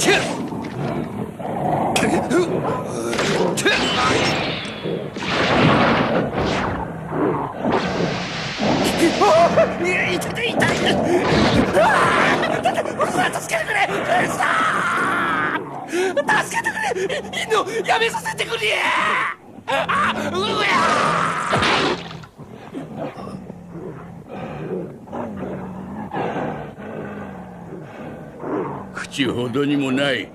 助けてくれ。助けてくれ。犬やめさせてくれ。口ほどにもない。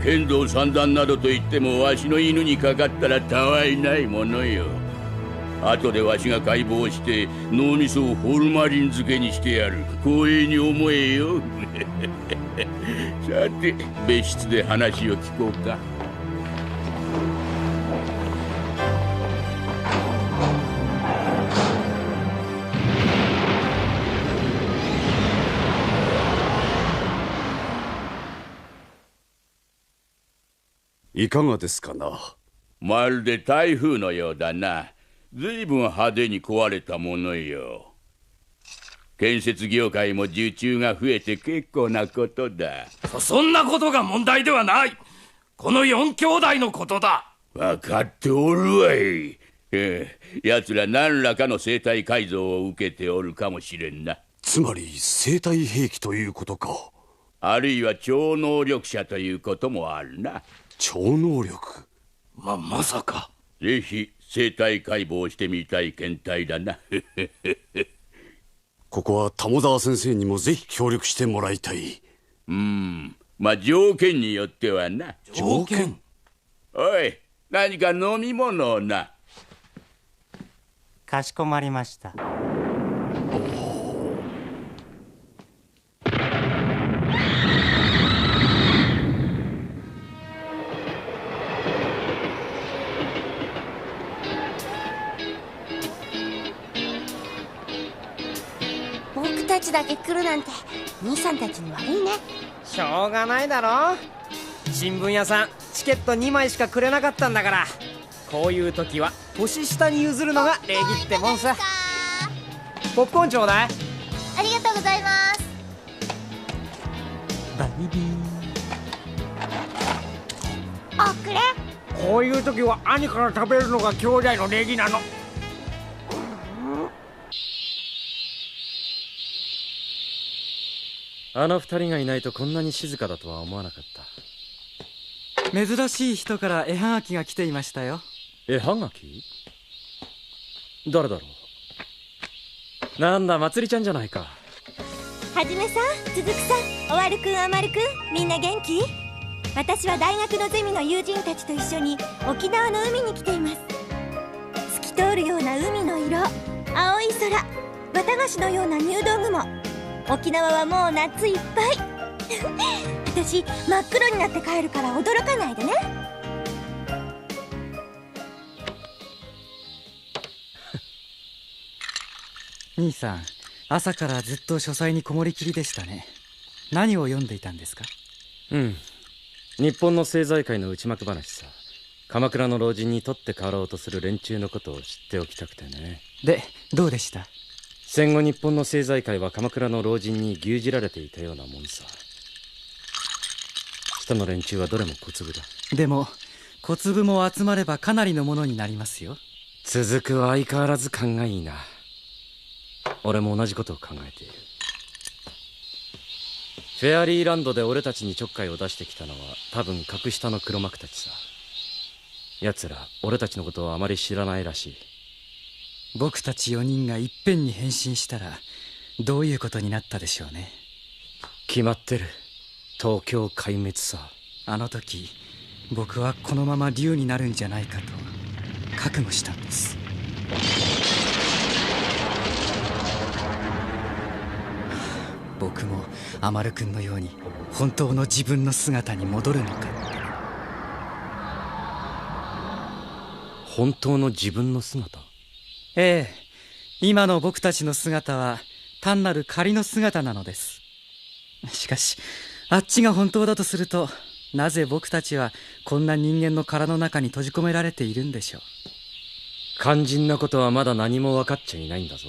剣道三段などと言ってもわしの犬にかかったらたわいないものよ。後でわしが解剖して脳みそをホルマリン漬けにしてやる。光栄に思えよ。さて別室で話を聞こうか。いかがですかな。まるで台風のようだな。ずいぶん派手に壊れたものよ。建設業界も受注が増えて結構なことだ。そんなことが問題ではない。この4兄弟のことだ。分かっておるわい。奴ら何らかの生体改造を受けておるかもしれんな。つまり生体兵器ということか。あるいは超能力者ということもあるな。超能力。まさか。ぜひ生体解剖してみたい検体だな。ここは友沢先生にもぜひ協力してもらいたい。条件によってはな。条件？おい、何か飲み物をな。かしこまりました。僕たちだけ来るなんて兄さんたちに悪いね。しょうがないだろ。新聞屋さんチケット2枚しかくれなかったんだから、こういう時は年下に譲るのが礼儀ってもんさ。ポップコーンちょうだい。ありがとうございます。バイビー。おくれ。こういう時は兄から食べるのが兄弟の礼儀なの。あの二人がいないとこんなに静かだとは思わなかった。珍しい人から絵はがきが来ていましたよ。絵はがき？誰だろう。なんだ、まつりちゃんじゃないか。はじめさん、つづくさん、おわるくん、あまるくん、みんな元気？私は大学のゼミの友人たちと一緒に沖縄の海に来ています。透き通るような海の色、青い空、綿菓子のような入道雲。沖縄はもう夏いっぱい。私真っ黒になって帰るから驚かないでね。兄さん、朝からずっと書斎にこもりきりでしたね。何を読んでいたんですか？日本の政財界の内幕話さ。鎌倉の老人に取って代わろうとする連中のことを知っておきたくてね。で、どうでした？戦後日本の政財界は鎌倉の老人に牛耳られていたようなもんさ。下の連中はどれも小粒だ。でも小粒も集まればかなりのものになりますよ。続くは相変わらず勘がいいな。俺も同じことを考えている。フェアリーランドで俺たちにちょっかいを出してきたのは多分格下の黒幕たちさ。奴ら俺たちのことをあまり知らないらしい。僕たち4人がいっぺんに変身したらどういうことになったでしょうね。決まってる。東京壊滅さ。あの時僕はこのまま竜になるんじゃないかと覚悟したんです。僕もアマル君のように本当の自分の姿に戻るのかって。本当の自分の姿？ええ、今の僕たちの姿は単なる仮の姿なのです。しかしあっちが本当だとすると、なぜ僕たちはこんな人間の殻の中に閉じ込められているんでしょう。肝心なことはまだ何も分かっちゃいないんだぞ。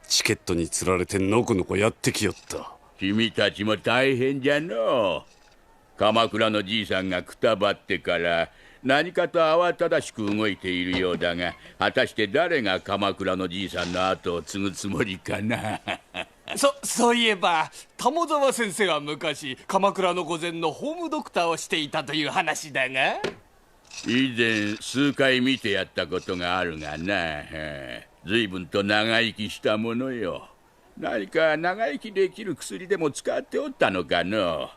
チケットにつられてのこのこやってきよった。君たちも大変じゃのう。鎌倉のじいさんがくたばってから何かと慌ただしく動いているようだが、果たして誰が鎌倉のじいさんの後を継ぐつもりかな。そういえば玉沢先生は昔鎌倉の御前のホームドクターをしていたという話だが、以前数回見てやったことがあるがな。随分と長生きしたものよ。何か長生きできる薬でも使っておったのかの。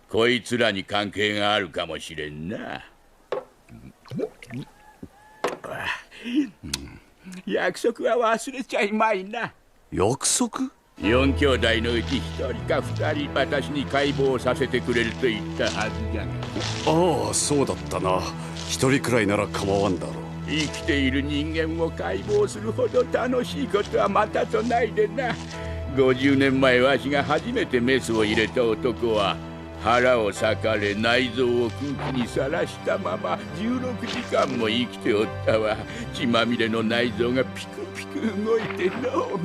こいつらに関係があるかもしれんな。約束は忘れちゃいまいな。約束4兄弟のうち1人か2人私に解剖させてくれると言ったはずだが。ああ、そうだったな。一人くらいなら構わんだろう。生きている人間を解剖するほど楽しいことはまたとないでな。50年前わしが初めてメスを入れた男は腹を裂かれ内臓を空気にさらしたまま16時間も生きておったわ。血まみれの内臓がピクピク動いての。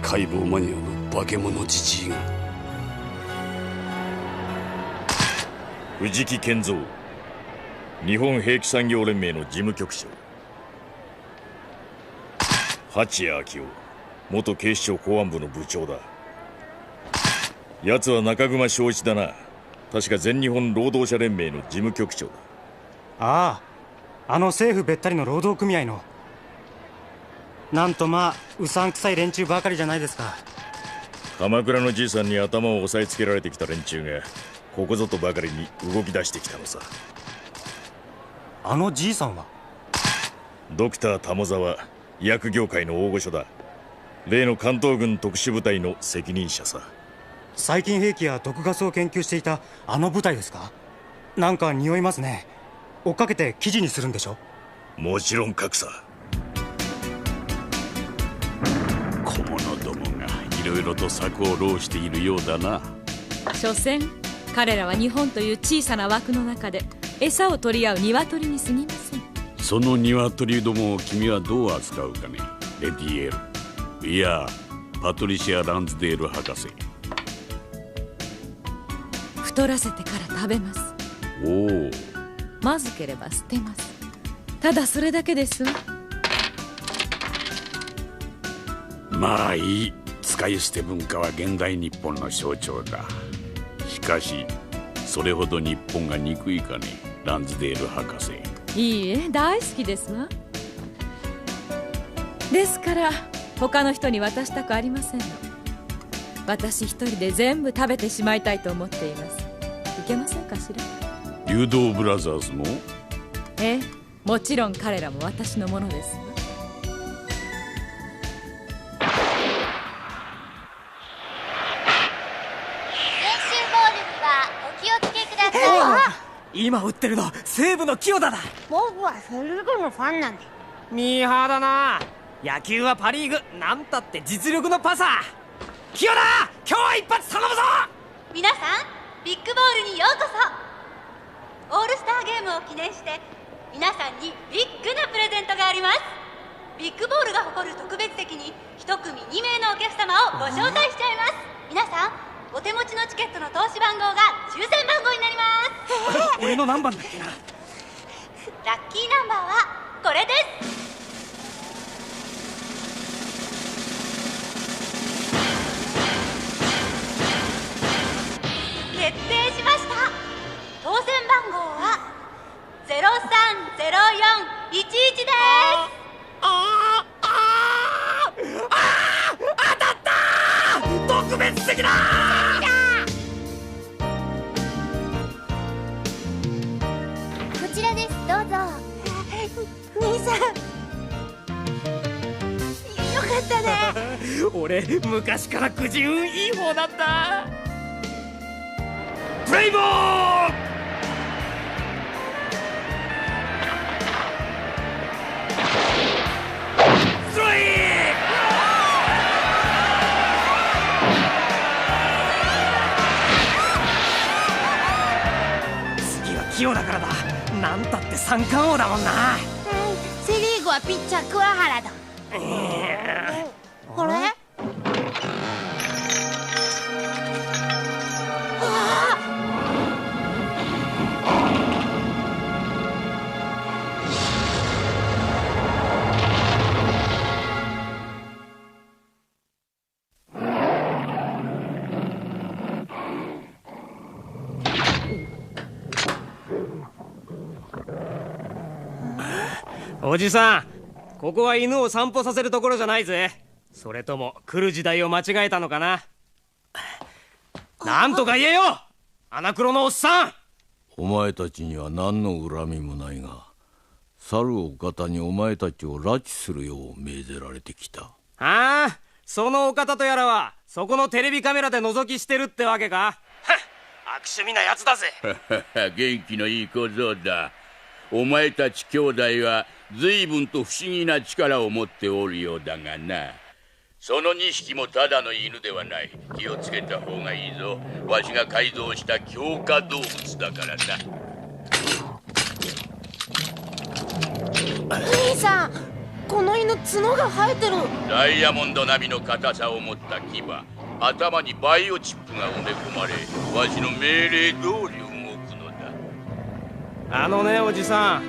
解剖マニアの化け物じじいが。藤木健三、日本兵器産業連盟の事務局長。八谷昭夫、元警視庁公安部の部長だ。奴は中熊正一だな。確か全日本労働者連盟の事務局長だ。ああ、政府べったりの労働組合の。なんとまあうさんくさい連中ばかりじゃないですか。鎌倉のじいさんに頭を押さえつけられてきた連中がここぞとばかりに動き出してきたのさ。あのじいさんはドクター玉沢、医薬業界の大御所だ。例の関東軍特殊部隊の責任者さ。細菌兵器や毒ガスを研究していたあの部隊ですか。なんか匂いますね。追っかけて記事にするんでしょ。もちろん書くさ。小者どもがいろいろと策を弄しているようだな。所詮彼らは日本という小さな枠の中で餌を取り合う鶏に過ぎません。その鶏どもを君はどう扱うかね、レディエール。いや、パトリシア・ランズデール博士。太らせてから食べます。おお。まずければ捨てます。ただそれだけですわ。まあいい。使い捨て文化は現代日本の象徴だ。しかしそれほど日本が憎いかね、ランズデール博士。いいえ、大好きですわ。ですから他の人に渡したくありませんの。私一人で全部食べてしまいたいと思っています。いけませんかしら。流動ブラザーズも？ええ、もちろん彼らも私のものですわ。今打ってるの西武の清田だ。僕はセルグのファンなんで。ミーハーだな。野球はパリーグ、なんたって実力のパサー。清田、今日は一発頼むぞ。皆さん、ビッグボールにようこそ。オールスターゲームを記念して皆さんにビッグなプレゼントがあります。ビッグボールが誇る特別席に一組2名のお客様をご招待しちゃいます。皆さん、お手持ちのチケットの投資番号が抽選番号になります。俺の何番だっけな。ラッキーナンバーはこれです。決定しました。当選番号は030411です。当たったー。特別席だー。こちらです、どうぞ。兄さん、よかったね。俺昔からくじ運いい方だった。プレイボール。ストライク。器用だからだ。なんたって三冠王だもんな。セ・リーグはピッチャー桑原だ。あれ？おじさん、ここは犬を散歩させるところじゃないぜ。それとも来る時代を間違えたのかな。なんとか言えよ、穴黒のおっさん。お前たちには何の恨みもないが、猿お方にお前たちを拉致するよう命ぜられてきた。ああ、そのお方とやらはそこのテレビカメラで覗きしてるってわけか。悪趣味なやつだぜ。元気のいい小僧だ。お前たち兄弟は随分と不思議な力を持っておるようだがな。その2匹もただの犬ではない。気をつけた方がいいぞ。わしが改造した強化動物だからな。兄さん、この犬角が生えてる。ダイヤモンド並みの硬さを持った牙、頭にバイオチップが埋め込まれ、わしの命令通り動くのだ。あのね、おじさん、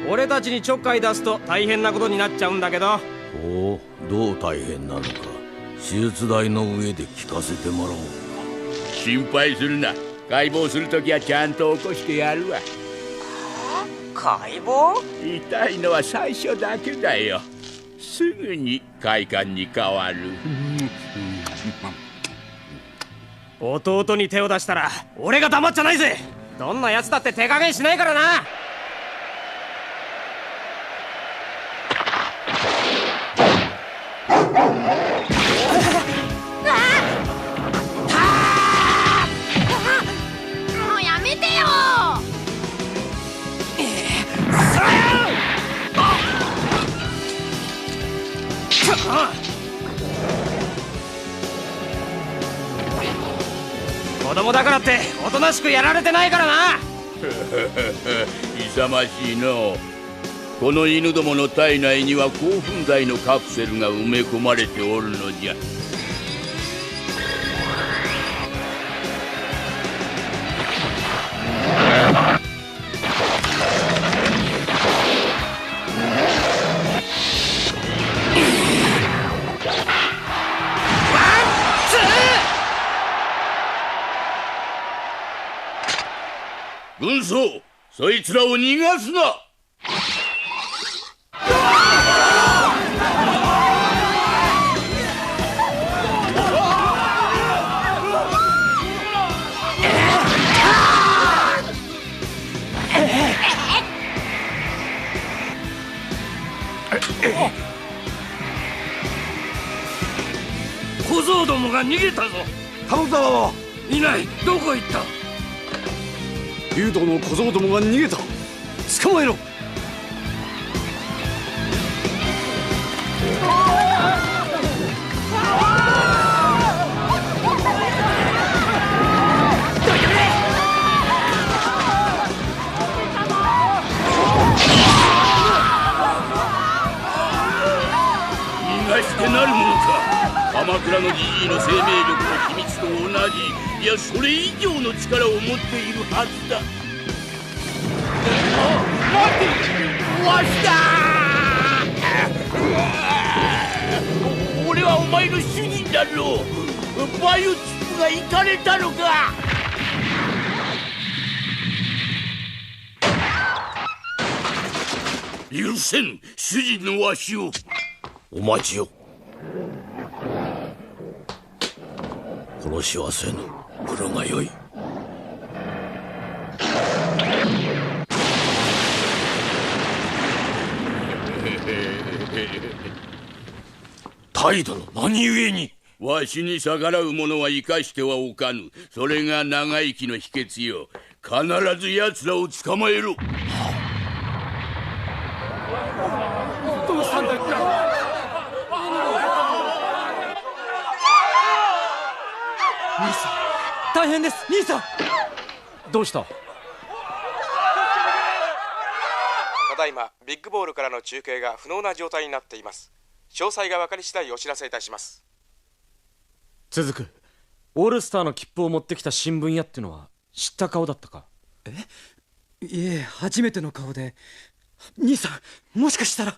俺たちにちょっかい出すと大変なことになっちゃうんだけど。おお、どう大変なのか手術台の上で聞かせてもらおう。心配するな。解剖するときはちゃんと起こしてやるわ。解剖？痛いのは最初だけだよ。すぐに快感に変わる。弟に手を出したら俺が黙っちゃないぜ。どんなやつだって手加減しないからな。もうやめてよ。子供だからっておとなしくやられてないからな。勇ましいの。この犬どもの体内には興奮剤のカプセルが埋め込まれておるのじゃ。軍曹、そいつらを逃がすな。小僧どもが逃げたぞ。玉沢はいない。どこ行った？竜道の小僧どもが逃げた。捕まえろ。逃がしてなるものか。鎌倉のじじいの生命力の秘密と同じ、いやそれ以上の力を持っているはずだ。待て、わしだ。俺はお前の主人だろう。バイオチップがいかれたのか。許せん、主人のわしを。お待ちよ。殺しはせぬ。来るがよい。態度の何故に。わしに逆らう者は生かしてはおかぬ。それが長生きの秘訣よ。必ず奴らを捕まえろ。どうしたんだ。兄さん、大変です。兄さん、どうした？だいまビッグボールからの中継が不能な状態になっています。詳細が分かり次第お知らせいたします。続く。オールスターの切符を持ってきた新聞屋ってのは知った顔だったか？いえ、初めての顔で。兄さん、もしかしたら。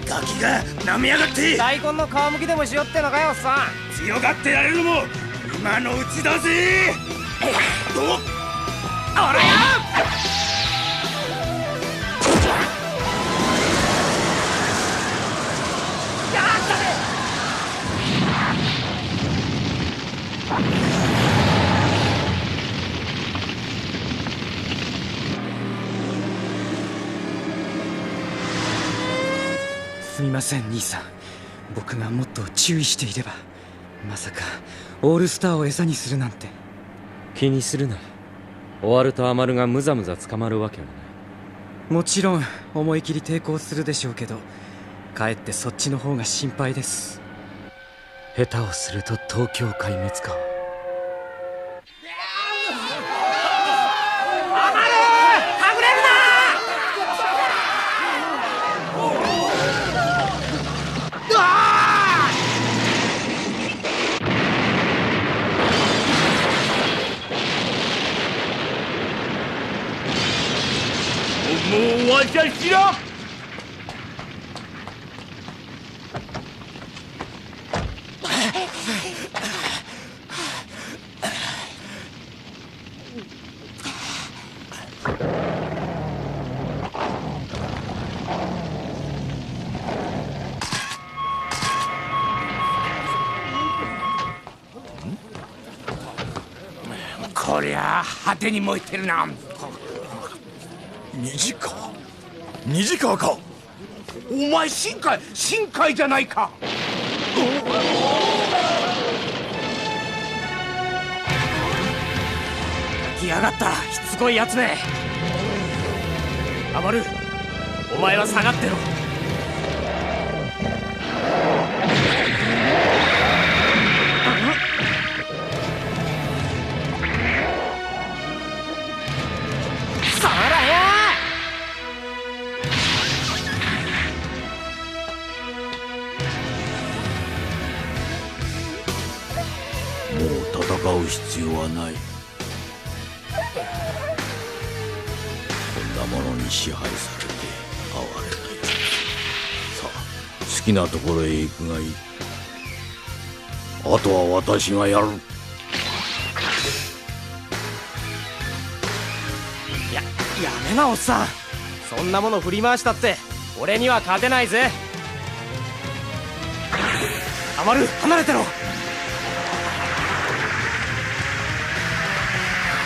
ガキが舐めやがって。大根の皮むきでもしよってのかよ、おっさん。強がってやれるのも今のうちだぜ。あらやすみません兄さん、僕がもっと注意していれば。まさかオールスターを餌にするなんて。気にするな。終わるとアマルがムザムザ捕まるわけはない。もちろん思い切り抵抗するでしょうけど、かえってそっちの方が心配です。下手をすると東京壊滅か。もう私ろ。こりゃ果てに燃えてるな。虹川か。お前深海じゃないか。来やがった、しつこいやつめ。アマル、お前は下がってろ。さらや。もう戦う必要はない。こんなものに支配されて哀れない。さあ、好きなところへ行くがいい。あとは私がやる。やめな、おっさん。そんなもの振り回したって俺には勝てないぜ。アマル、離れてろ。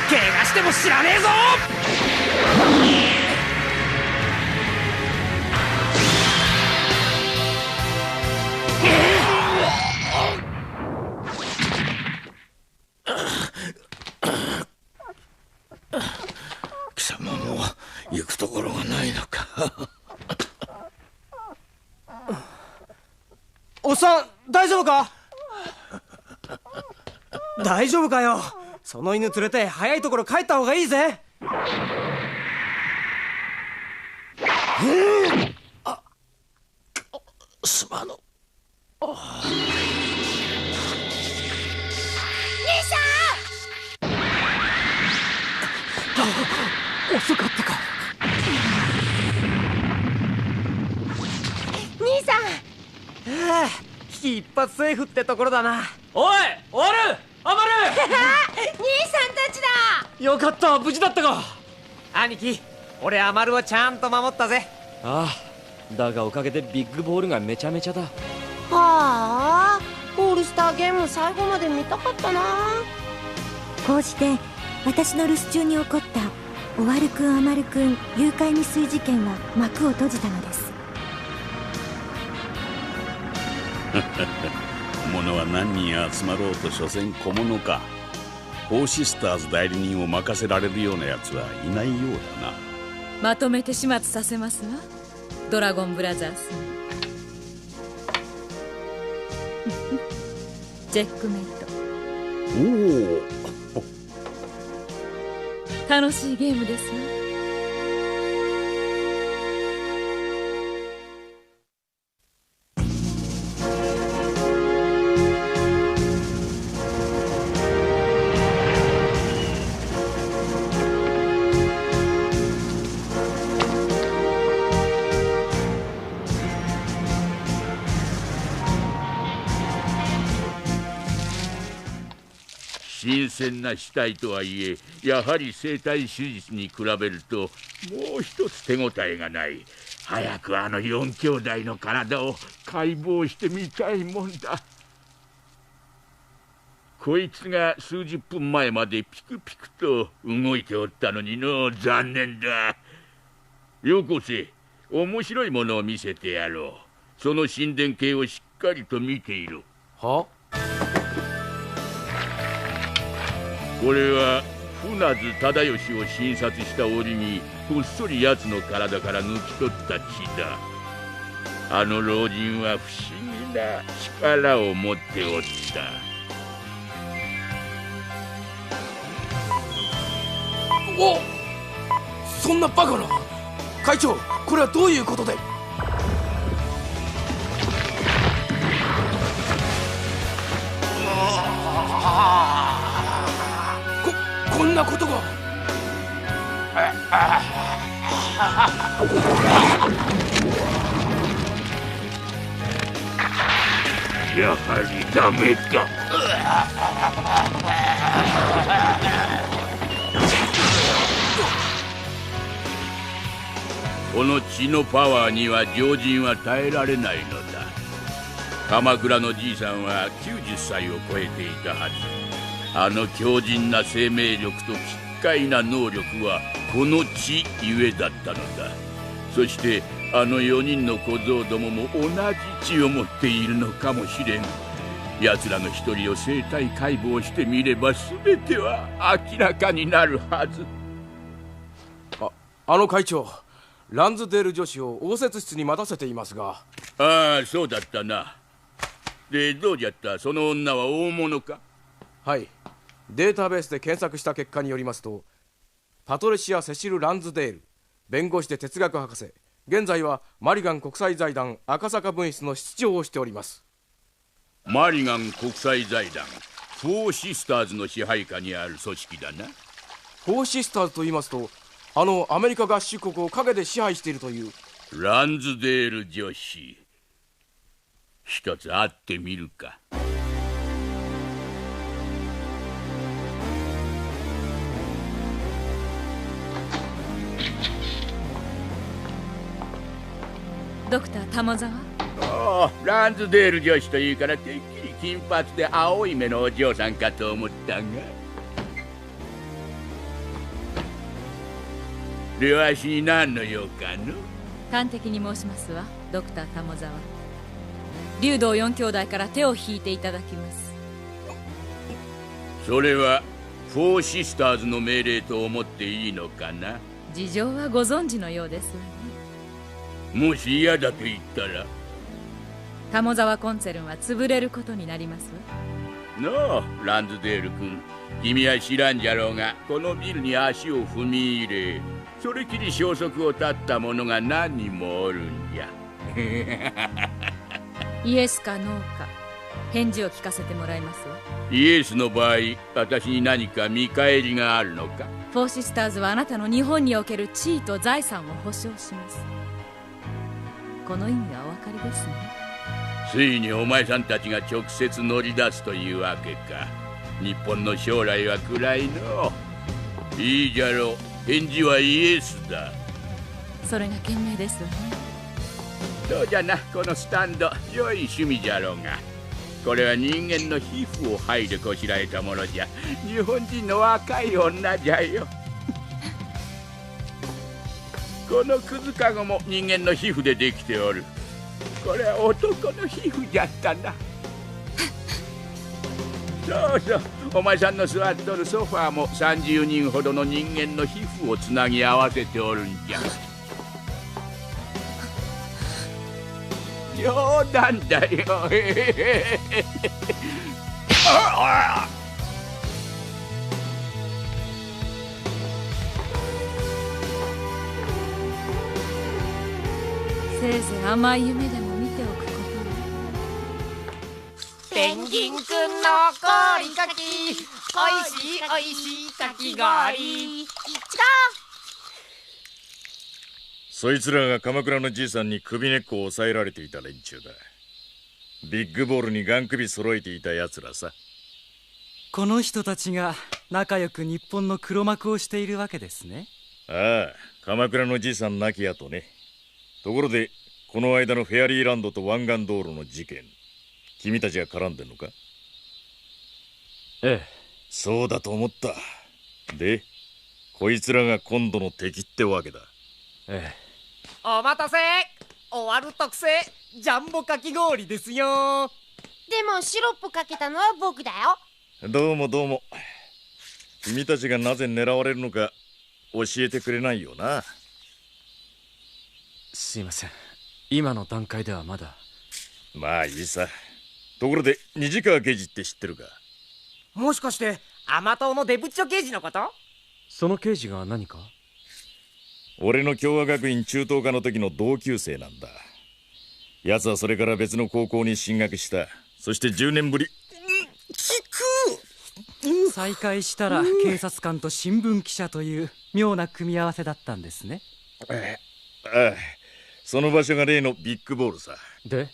怪我しても知らねえぞ。貴様も行くところがないのか。おっさん、大丈夫か？大丈夫かよ。その犬連れて早いところ帰った方がいいぜ。すまぬ。兄さん。遅かったか。兄さん。危機一髪セーフってところだな。おい、終わる。アマル。兄さんたちだ。よかった、無事だったか。兄貴、俺アマルをちゃんと守ったぜ。ああ、だがおかげでビッグボールがめちゃめちゃだ。はあ、オールスターゲーム最後まで見たかったな。こうして私の留守中に起こったオワルくんアマルくん誘拐未遂事件は幕を閉じたのです。者は何人集まろうと所詮小物か。フォーシスターズ代理人を任せられるような奴はいないようだな。まとめて始末させますわ、ドラゴンブラザーズに。チェックメイト。おお楽しいゲームですわ。新鮮な死体とはいえ、やはり生体手術に比べるともう一つ手応えがない。早くあの4兄弟の体を解剖してみたいもんだ。こいつが数十分前までピクピクと動いておったのにのう、残念だ。よこせ、面白いものを見せてやろう。その心電計をしっかりと見ている。は？これは船津忠義を診察した折にこっそり奴の体から抜き取った血だ。あの老人は不思議な力を持っておった。お、そんなバカな。会長、これはどういうことで？こんなことが。やはりダメだ。この血のパワーには常人は耐えられないのだ。鎌倉のじいさんは90歳を超えていたはず。あの強靭な生命力と奇怪な能力はこの血ゆえだったのだ。そしてあの4人の小僧どもも同じ血を持っているのかもしれん。奴らの一人を生体解剖してみれば全ては明らかになるはず。あの会長、ランズデール女子を応接室に待たせていますが。ああ、そうだったな。で、どうじゃった？その女は大物か？はい、データベースで検索した結果によりますと、パトレシア・セシル・ランズデール、弁護士で哲学博士、現在はマリガン国際財団赤坂分室の室長をしております。マリガン国際財団、フォーシスターズの支配下にある組織だな。フォーシスターズと言いますと、あのアメリカ合衆国を陰で支配しているという。ランズデール女子、一つ会ってみるか。ドクター玉沢。おお、ランズデール女子というからてっきり金髪で青い目のお嬢さんかと思ったが。で、わしに何の用かの？端的に申しますわ、ドクター玉沢。竜道4兄弟から手を引いていただきます。それはフォーシスターズの命令と思っていいのかな？事情はご存知のようですわね。もし嫌だと言ったら？玉沢コンツェルンは潰れることになりますわ。のう、ランズデール君、君は知らんじゃろうが、このビルに足を踏み入れ、それきり消息を絶った者が何人もおるんじゃ。イエスかノーか返事を聞かせてもらいますわ。イエスの場合、私に何か見返りがあるのか？フォーシスターズはあなたの日本における地位と財産を保証します。この意味はお分かりですね。ついにお前さんたちが直接乗り出すというわけか。日本の将来は暗いの。いいじゃろう、返事はイエスだ。それが賢明ですわね。どうじゃな、このスタンド、良い趣味じゃろうが。これは人間の皮膚を剥いでこしらえたものじゃ。日本人の若い女じゃよ。このクズカゴも人間の皮膚でできておる。これは男の皮膚じゃったな。そうそう、お前さんの座っとるソファーも30人ほどの人間の皮膚をつなぎ合わせておるんじゃ。冗談だよ。せいぜい甘い夢でも見ておくことね。ペンギンくんの氷かき、おいしいおいしいかき氷。いちか。そいつらが鎌倉のじいさんに首根っこを押さえられていた連中だ。ビッグボールにガン首揃えていたやつらさ。この人たちが仲良く日本の黒幕をしているわけですね。ああ、鎌倉のじいさん亡き後ね。ところでこの間のフェアリーランドと湾岸道路の事件、君たちが絡んでんのか？ええ、そうだと思った。で、こいつらが今度の敵ってわけだ。ええ。お待たせ。終わる特製ジャンボかき氷ですよ。でもシロップかけたのは僕だよ。どうもどうも。君たちがなぜ狙われるのか教えてくれないよな。すいません、今の段階ではまだ。まあいいさ。ところで虹川刑事って知ってるか？もしかして甘党のデブッチョ刑事のこと？その刑事が何か？俺の共和学院中等科の時の同級生なんだ。奴はそれから別の高校に進学した。そして10年ぶり再会したら警察官と新聞記者という妙な組み合わせだったんですね。ああ、その場所が例のビッグボールさ。で、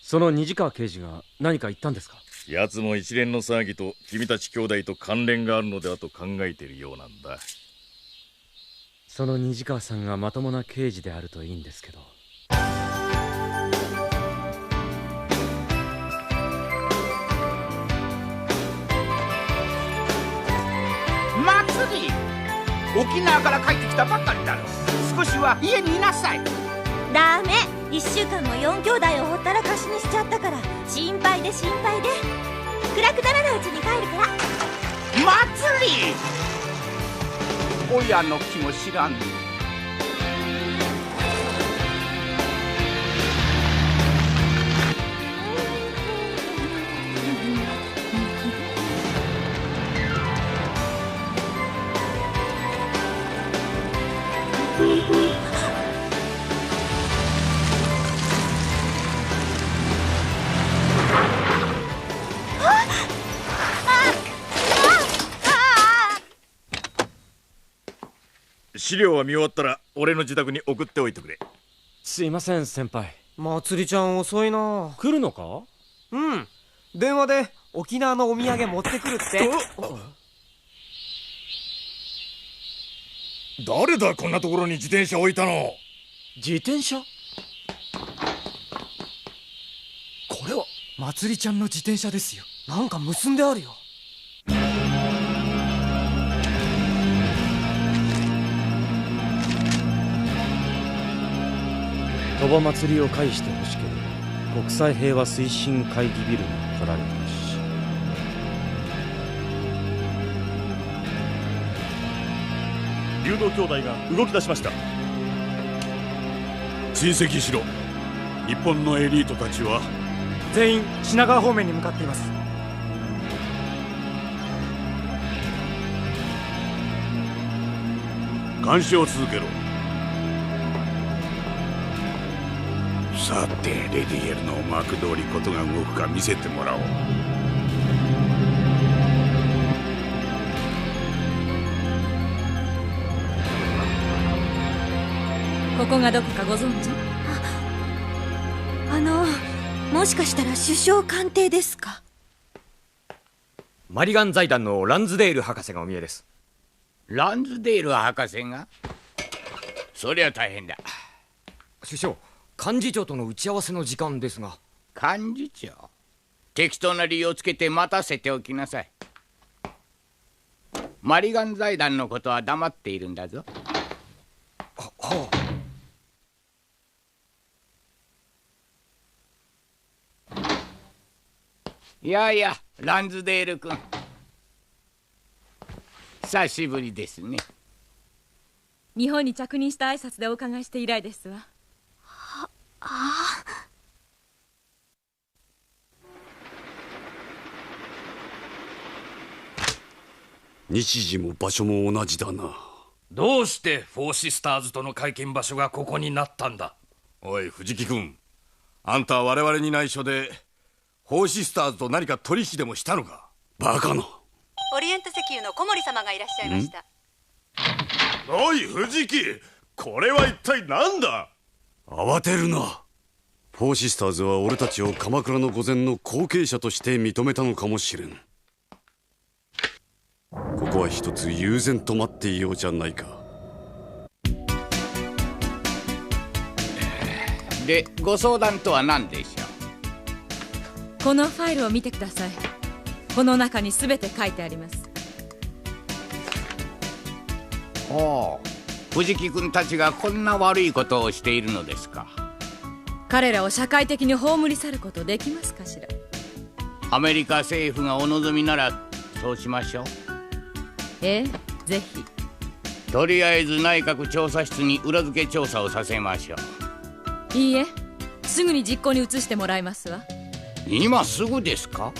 その虹川刑事が何か言ったんですか？奴も一連の騒ぎと君たち兄弟と関連があるのではと考えているようなんだ。その虹川さんがまともな刑事であるといいんですけど。祭り、沖縄から帰ってきたばっかりだろ。少しは家にいなさい。ダメ、1週間も4兄弟をほったらかしにしちゃったから心配で心配で。暗くならないうちに帰るから。祭り、親の気も知らん。資料は見終わったら俺の自宅に送っておいてくれ。すいません先輩。まつりちゃん遅いな。来るのか？うん、電話で沖縄のお土産持ってくるって。誰だこんなところに自転車置いたの？自転車？これはまつりちゃんの自転車ですよ。なんか結んであるよ。鳥羽祭りを返してほしければ国際平和推進会議ビルに来られてほしい。竜道兄弟が動き出しました。追跡しろ。日本のエリートたちは全員品川方面に向かっています。監視を続けろ。さてレディエルの思惑通りことが動くか見せてもらおう。ここがどこかご存知？もしかしたら首相官邸ですか？マリガン財団のランズデール博士がお見えです。ランズデール博士が？そりゃ大変だ。首相、幹事長との打ち合わせの時間ですが。幹事長？適当な理由をつけて待たせておきなさい。マリガン財団のことは黙っているんだぞ。はあ。やいや、ランズデール君、久しぶりですね。日本に着任した挨拶でお伺いして以来ですわ。日時も場所も同じだな。どうしてフォーシスターズとの会見場所がここになったんだ。おい藤木君、あんたは我々に内緒でフォーシスターズと何か取引でもしたのか。バカな。オリエント石油の小森様がいらっしゃいました。おい藤木、これは一体何だ。慌てるな。フォーシスターズは俺たちを鎌倉の御前の後継者として認めたのかもしれん。ここは一つ悠然と待っていようじゃないか。で、ご相談とは何でしょう。このファイルを見てください。この中に全て書いてあります。おう、藤木君たちがこんな悪いことをしているのですか。彼らを社会的に葬り去ることできますかしら。アメリカ政府がお望みならそうしましょう。ぜひ。とりあえず内閣調査室に裏付け調査をさせましょう。いいえ、すぐに実行に移してもらいますわ。今すぐですか。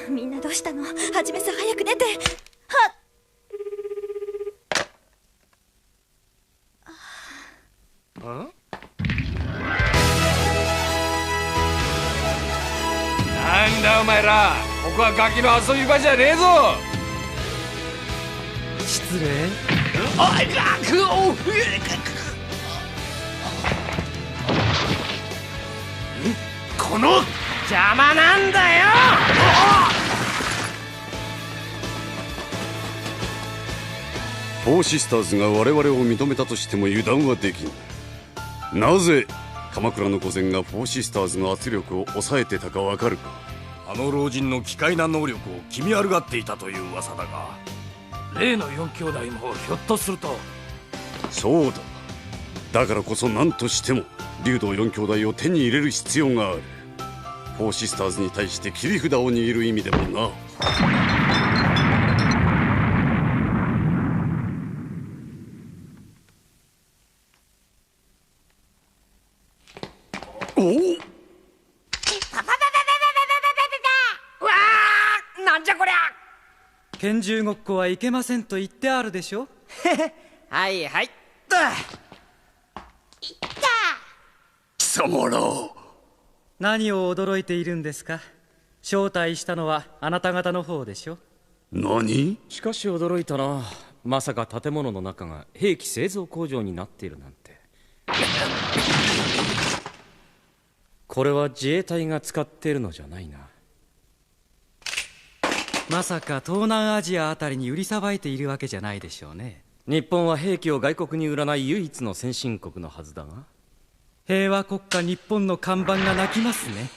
みんなどうしたの。はじめさん早く出て。なんだお前ら、ここはガキの遊び場じゃねえぞ。失礼。おい、楽を。この邪魔なんだよ。フォーシスターズが我々を認めたとしても油断はできん。なぜ鎌倉の御前がフォーシスターズの圧力を抑えてたかわかるか。あの老人の奇怪な能力を気味悪がっていたという噂だが、例の4兄弟もひょっとすると。そうだ。だからこそ何としても竜道4兄弟を手に入れる必要がある。フォーシスターズに対して切り札を握る意味でもな。おお。うわあ、なんじゃこりゃ。拳銃ごっこはいけませんと言ってあるでしょ。はいはい。貴様ら。何を驚いているんですか。招待したのはあなた方の方でしょ。何？しかし驚いたな。まさか建物の中が兵器製造工場になっているなんて。これは自衛隊が使っているのじゃないな。まさか東南アジアあたりに売りさばいているわけじゃないでしょうね。日本は兵器を外国に売らない唯一の先進国のはずだが。平和国家日本の看板が泣きますね。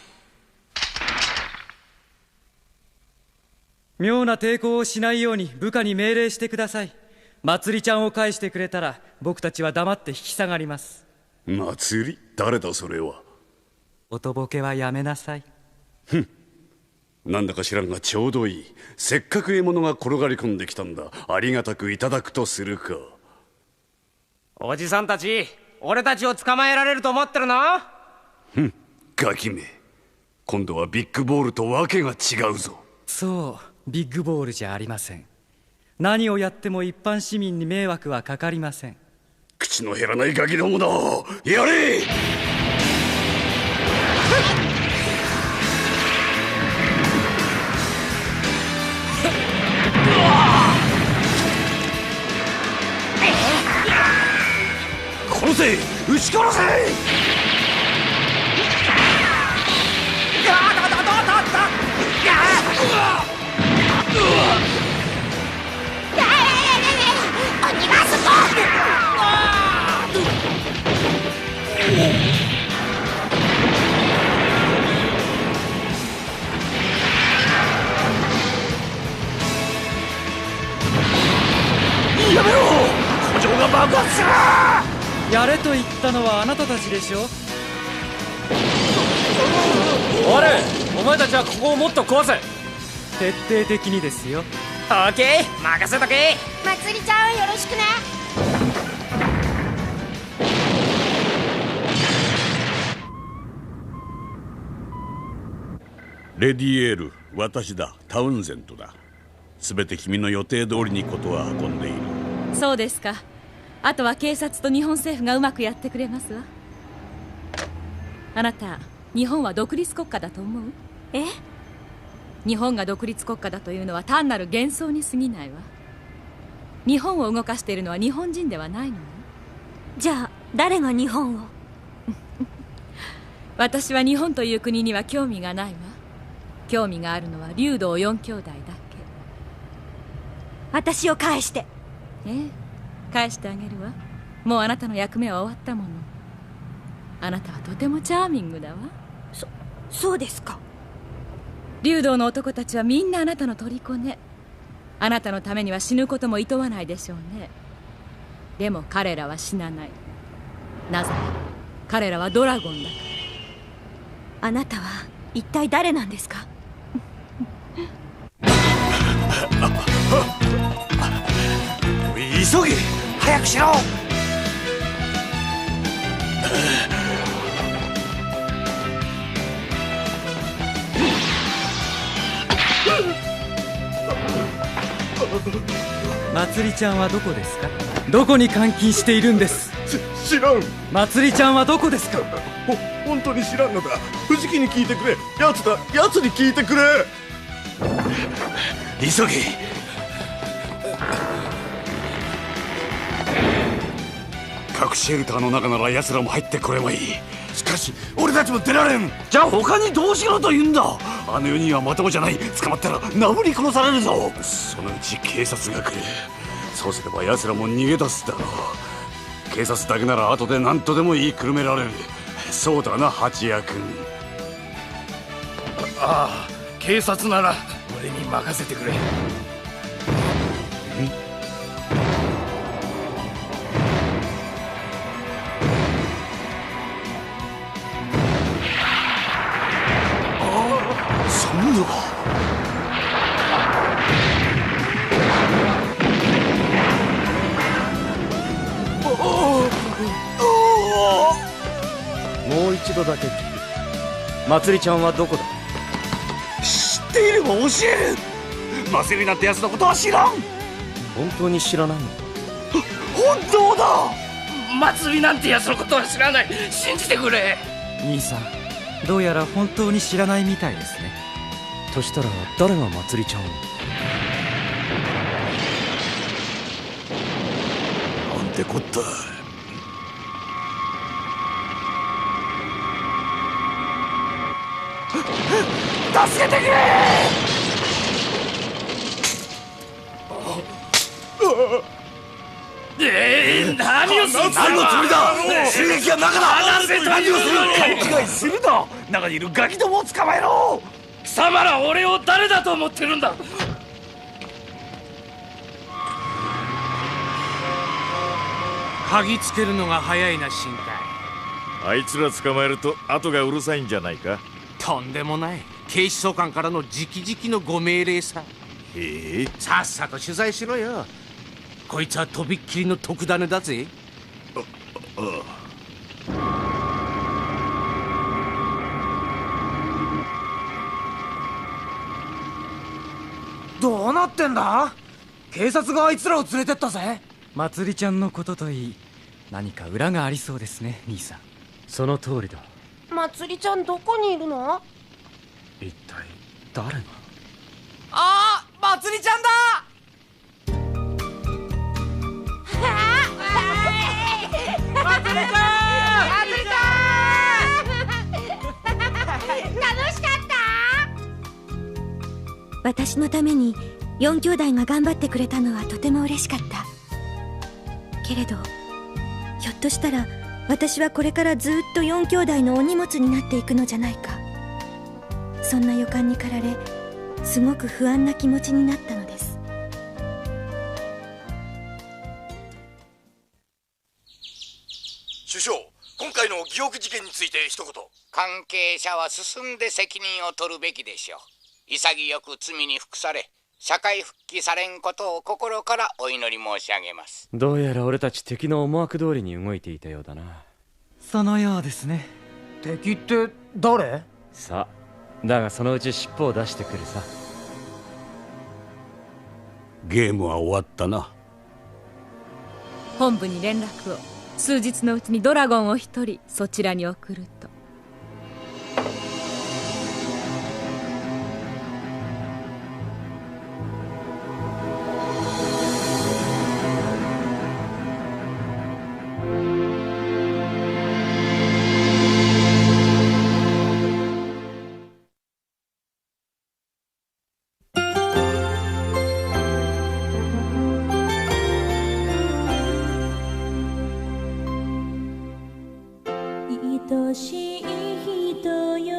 妙な抵抗をしないように部下に命令してください。まつりちゃんを返してくれたら僕たちは黙って引き下がります。まつり？誰だそれは。おとぼけはやめなさい。ふん。なんだか知らんがちょうどいい。せっかく獲物が転がり込んできたんだ。ありがたくいただくとするか。おじさんたち、俺たちを捕まえられると思ってるの？ふん、ガキめ。今度はビッグボールとわけが違うぞ。そう、ビッグボールじゃありません。何をやっても一般市民に迷惑はかかりません。口の減らないガキどもだ。やれ！ぜ撃ち殺せ。やめろ。補助が爆発する。やれと言ったのはあなたたちでしょ。おれ、お前たちはここをもっと壊せ。徹底的にですよ。オッケー、任せとけ。まつりちゃんよろしくね。レディエール、私だ。タウンゼントだ。全て君の予定通りにことは運んでいる。そうですか。あとは警察と日本政府がうまくやってくれますわ。あなた、日本は独立国家だと思う？え？日本が独立国家だというのは単なる幻想に過ぎないわ。日本を動かしているのは日本人ではないのよ。じゃあ誰が日本を？私は日本という国には興味がないわ。興味があるのは竜道4兄弟だけ。私を返して。ええ、返してあげるわ。もうあなたの役目は終わったもの。あなたはとてもチャーミングだわ。そうですか。竜道の男たちはみんなあなたの虜ね。あなたのためには死ぬことも厭わないでしょうね。でも彼らは死なない。なぜなら彼らはドラゴンだから。あなたは一体誰なんですか？急げ、早くしろ。まつりちゃんはどこですか？どこに監禁しているんです？知らん。まつりちゃんはどこですか？本当に知らんのだ。藤木に聞いてくれ。やつだ、やつに聞いてくれ。急げ。核シェルターの中なら奴らも入ってこればいい。しかし俺たちも出られん。じゃあ他にどうしろと言うんだ。あの4人はまともじゃない。捕まったらなぶり殺されるぞ。そのうち警察が来る。そうすれば奴らも逃げ出すだろう。警察だけなら後で何とでも言いくるめられる。そうだな、八谷君。ああ、警察なら俺に任せてくれ。そんな。もう一度だけ聞く。まつりちゃんはどこだ？知っていれば教える。マセリなんてやつのことは知らん。本当に知らないの？本当だ。祭りなんてやつのことは知らない。信じてくれ。兄さん、どうやら本当に知らないみたいですね。としたら誰がまつりちゃんを？なんてこった。助けてくれ。何をするんだ。何のつもりだ。襲撃は中だ。離せ。何をする。勘違いするな。中にいるガキどもを捕まえろ。貴様ら俺を誰だと思ってるんだ。嗅ぎつけるのが早いな、深海。あいつら捕まえると後がうるさいんじゃないか。とんでもない。警視総監からの直々のご命令さ。へえ。さっさと取材しろよ。こいつはとびっきりの特ダネだぜ。どうなってんだ？警察があいつらを連れてったぜ。まつりちゃんのことといい、何か裏がありそうですね、兄さん。その通りだ。まつりちゃんどこにいるの？一体誰が？あー、まつりちゃんだ。まつりちゃん私のために4兄弟が頑張ってくれたのはとても嬉しかった。けれどひょっとしたら私はこれからずっと4兄弟のお荷物になっていくのじゃないか。そんな予感に駆られ、すごく不安な気持ちになったのです。首相、今回の疑憶事件について一言。関係者は進んで責任を取るべきでしょう。潔く罪に服され社会復帰されんことを心からお祈り申し上げます。どうやら俺たち敵の思惑通りに動いていたようだな。そのようですね。敵って誰？さあ、だがそのうち尻尾を出してくるさ。ゲームは終わったな。本部に連絡を。数日のうちにドラゴンを一人そちらに送ると。愛しい人よ、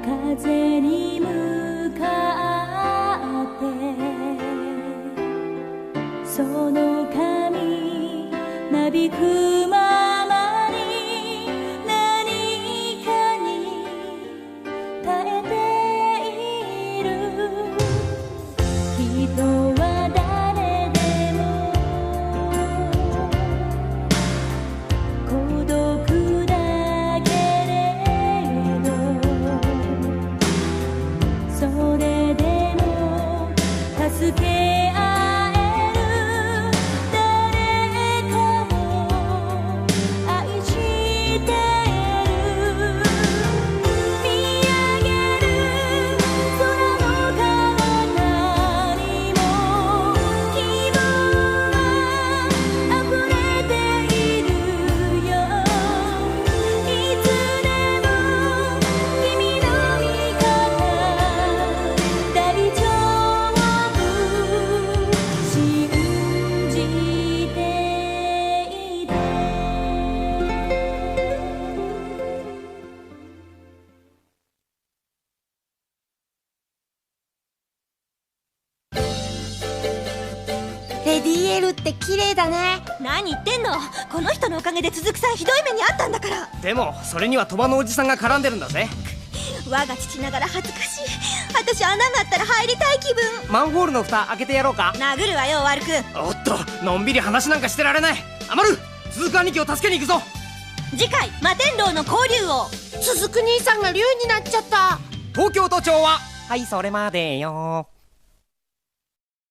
風に向かってその髪なびくままに何かに耐えている。人は誰でも孤独だけれど、それでも助け合える。誰かを愛してる。見上げる空の彼方にも希望は溢れているよ。いつでも君の味方、大丈夫、信じていて。レディエールって綺麗だね。何言ってんの。この人のおかげで続さんひどい目にあったんだから。でもそれには鳥羽のおじさんが絡んでるんだぜ。我が父ながら恥ずかしい。私穴があったら入りたい気分。マンホールの蓋開けてやろうか。殴るわよ、ワルくん。おっと、のんびり話なんかしてられない。アマル、鈴鹿兄貴を助けに行くぞ。次回摩天楼の交流王。鈴木兄さんが竜になっちゃった。東京都庁ははいそれまでよ。